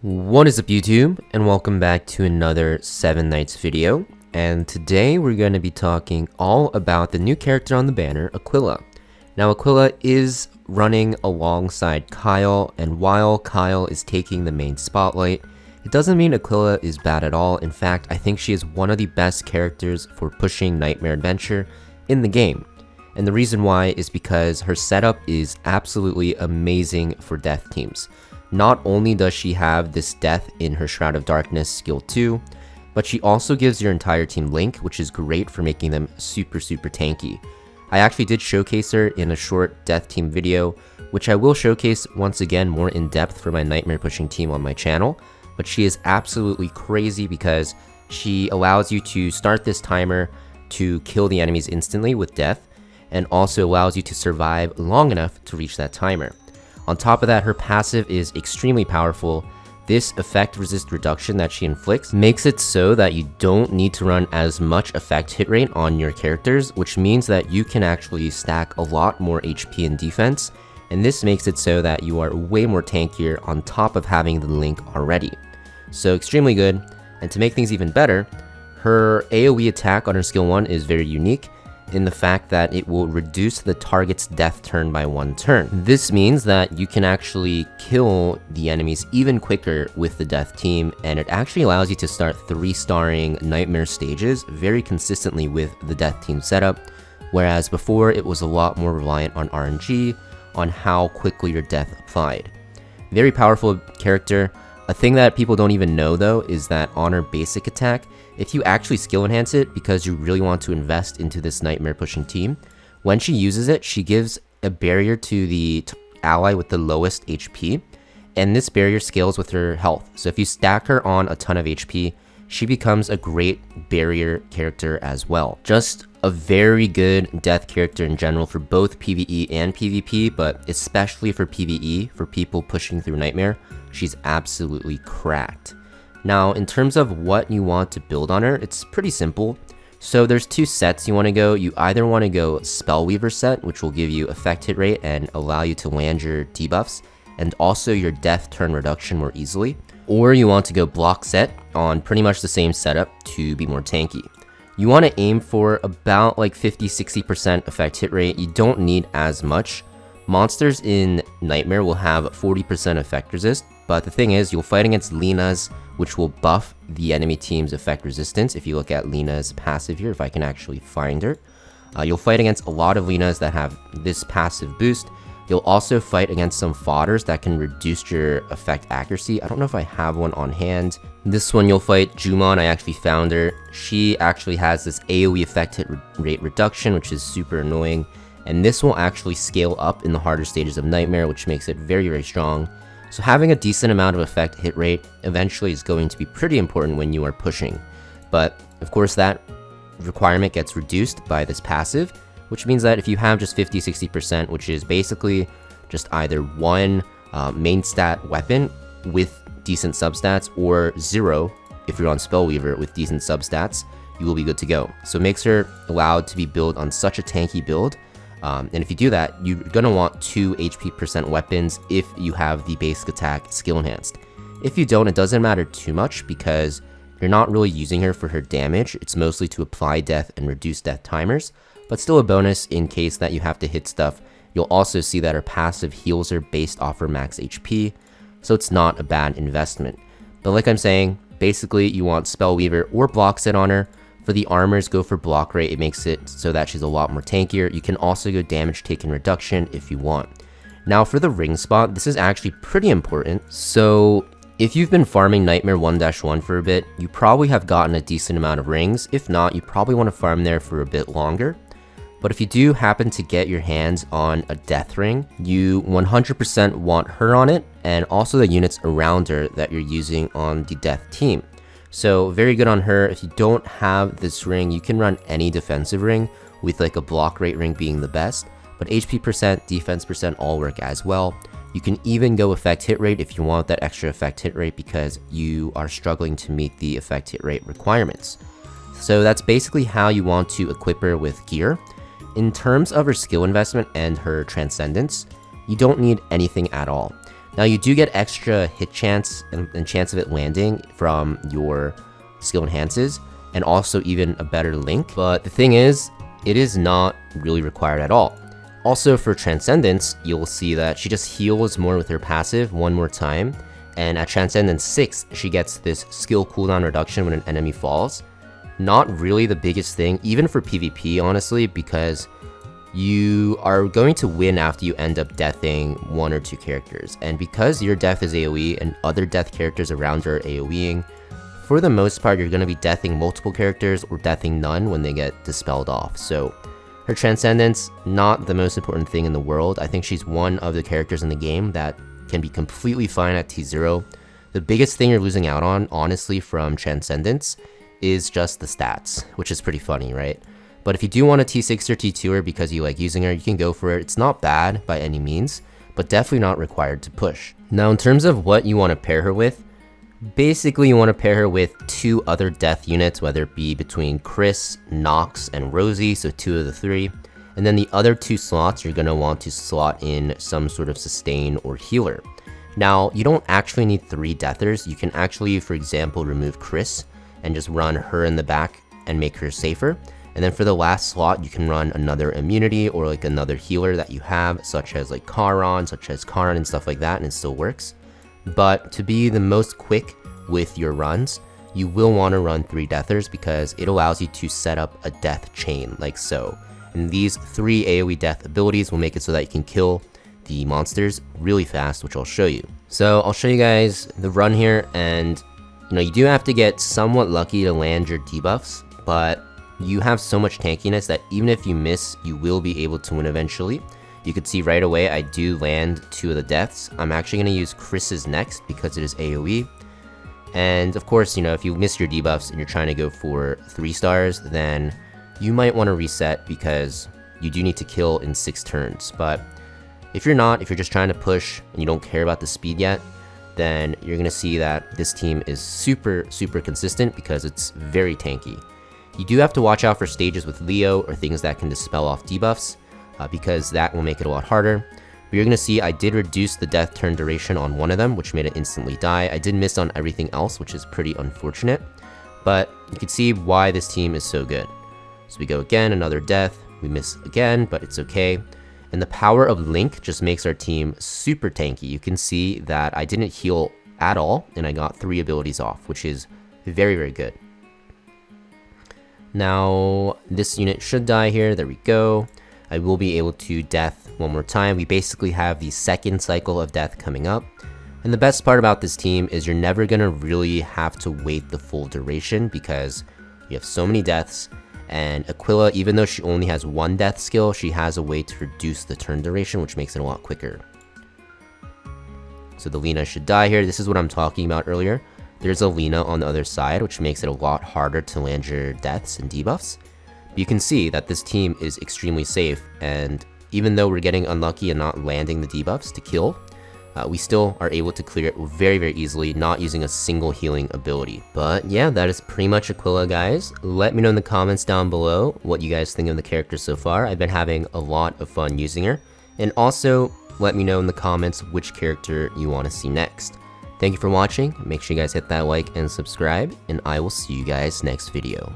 What is up YouTube, and welcome back to another 7 Nights video. And today we're going to be talking all about the new character on the banner, Aquila. Now Aquila is running alongside Kyle, and while Kyle is taking the main spotlight, it doesn't mean Aquila is bad at all. In fact, I think she is one of the best characters for pushing Nightmare Adventure in the game. And the reason why is because her setup is absolutely amazing for death teams. Not only does she have this death in her Shroud of Darkness skill 2, but she also gives your entire team Link, which is great for making them super tanky. I actually did showcase her in a short death team video, which I will showcase once again more in depth for my Nightmare pushing team on my channel, but she is absolutely crazy because she allows you to start this timer to kill the enemies instantly with death, and also allows you to survive long enough to reach that timer. On top of that, her passive is extremely powerful. This effect resist reduction that she inflicts makes it so that you don't need to run as much effect hit rate on your characters, which means that you can actually stack a lot more HP and defense, and this makes it so that you are way more tankier on top of having the Link already. So extremely good, and to make things even better, her AoE attack on her skill 1 is very unique in the fact that it will reduce the target's death turn by 1 turn. This means that you can actually kill the enemies even quicker with the death team, and it actually allows you to start 3-starring Nightmare stages very consistently with the death team setup, whereas before it was a lot more reliant on RNG, on how quickly your death applied. Very powerful character. A thing that people don't even know though is that on her basic attack, if you actually skill enhance it because you really want to invest into this Nightmare pushing team, when she uses it, she gives a barrier to the ally with the lowest HP, and this barrier scales with her health. So if you stack her on a ton of HP, she becomes a great barrier character as well. Just a very good death character in general for both PvE and PvP, but especially for PvE, for people pushing through Nightmare, she's absolutely cracked. Now, in terms of what you want to build on her, it's pretty simple. So there's 2 sets you want to go. You either want to go Spellweaver set, which will give you effect hit rate and allow you to land your debuffs, and also your death turn reduction more easily. Or you want to go block set on pretty much the same setup to be more tanky. You want to aim for about like 50-60% effect hit rate. You don't need as much. Monsters in Nightmare will have 40% effect resist, but the thing is, you'll fight against Lena's, which will buff the enemy team's effect resistance. If you look at Lena's passive here, if I can actually find her, you'll fight against a lot of Lena's that have this passive boost. You'll also fight against some fodders that can reduce your effect accuracy. I don't know if I have one on hand. This one you'll fight Jumon. I actually found her. She actually has this AoE effect hit rate reduction, which is super annoying. And this will actually scale up in the harder stages of Nightmare, which makes it very strong. So having a decent amount of effect hit rate eventually is going to be pretty important when you are pushing. But of course that requirement gets reduced by this passive, which means that if you have just 50-60%, which is basically just either one main stat weapon with decent substats, or 0 if you're on Spellweaver with decent substats, you will be good to go. So it makes her allowed to be built on such a tanky build. And if you do that, you're going to want 2 HP% weapons if you have the basic attack skill enhanced. If you don't, it doesn't matter too much because you're not really using her for her damage. It's mostly to apply death and reduce death timers, but still a bonus in case that you have to hit stuff. You'll also see that her passive heals her based off her max HP, so it's not a bad investment. But like I'm saying, basically you want Spellweaver or block set on her. For the armors, go for block rate. It makes it so that she's a lot more tankier. You can also go damage taken reduction if you want. Now for the ring spot, this is actually pretty important. So if you've been farming Nightmare 1-1 for a bit, you probably have gotten a decent amount of rings. If not, you probably want to farm there for a bit longer. But if you do happen to get your hands on a death ring, you 100% want her on it, and also the units around her that you're using on the death team. So very good on her. If you don't have this ring, you can run any defensive ring, with like a block rate ring being the best, but HP%, defense% all work as well. You can even go effect hit rate if you want that extra effect hit rate because you are struggling to meet the effect hit rate requirements. So that's basically how you want to equip her with gear. In terms of her skill investment and her transcendence, you don't need anything at all. Now you do get extra hit chance and chance of it landing from your skill enhances, and also even a better link, but the thing is, it is not really required at all. Also for Transcendence, you'll see that she just heals more with her passive one more time, and at Transcendence 6, she gets this skill cooldown reduction when an enemy falls. Not really the biggest thing, even for PvP honestly, because you are going to win after you end up deathing 1 or 2 characters, and because your death is AoE and other death characters around her are AoEing, for the most part you're going to be deathing multiple characters or deathing none when they get dispelled off. So her Transcendence, not the most important thing in the world. I think she's one of the characters in the game that can be completely fine at T0. The biggest thing you're losing out on, honestly, from Transcendence is just the stats, which is pretty funny, right? But if you do want a T6 or T2 because you like using her, you can go for it. It's not bad by any means, but definitely not required to push. Now, in terms of what you want to pair her with, basically you want to pair her with 2 other death units, whether it be between Chris, Nox, and Rosie, so 2 of the 3. And then the other 2 slots you're going to want to slot in some sort of sustain or healer. Now, you don't actually need 3 deathers. You can actually, for example, remove Chris and just run her in the back and make her safer. And then for the last slot, you can run another immunity or like another healer that you have, such as like Charon, and stuff like that, and it still works. But to be the most quick with your runs, you will want to run 3 deathers because it allows you to set up a death chain like so. And these 3 AoE death abilities will make it so that you can kill the monsters really fast, which I'll show you. So I'll show you guys the run here, and you do have to get somewhat lucky to land your debuffs, but you have so much tankiness that even if you miss, you will be able to win eventually. You can see right away I do land 2 of the deaths. I'm actually going to use Chris's next because it is AoE. And of course, if you miss your debuffs and you're trying to go for 3 stars, then you might want to reset because you do need to kill in 6 turns. But if you're not, if you're just trying to push and you don't care about the speed yet, then you're going to see that this team is super consistent because it's very tanky. You do have to watch out for stages with Leo or things that can dispel off debuffs, because that will make it a lot harder. But you're going to see I did reduce the death turn duration on one of them, which made it instantly die. I did miss on everything else, which is pretty unfortunate, but you can see why this team is so good. So we go again, another death, we miss again, but it's okay. And the power of Link just makes our team super tanky. You can see that I didn't heal at all, and I got 3 abilities off, which is very good. Now, this unit should die here, there we go. I will be able to death one more time. We basically have the 2nd cycle of death coming up. And the best part about this team is you're never gonna really have to wait the full duration because you have so many deaths. And Aquila, even though she only has 1 death skill, she has a way to reduce the turn duration, which makes it a lot quicker. So the Lina should die here. This is what I'm talking about earlier. There's a Lina on the other side, which makes it a lot harder to land your deaths and debuffs. You can see that this team is extremely safe, and even though we're getting unlucky and not landing the debuffs to kill, we still are able to clear it very easily, not using a single healing ability. But yeah, that is pretty much Aquila, guys. Let me know in the comments down below what you guys think of the character so far. I've been having a lot of fun using her. And also, let me know in the comments which character you want to see next. Thank you for watching. Make sure you guys hit that like and subscribe, and I will see you guys next video.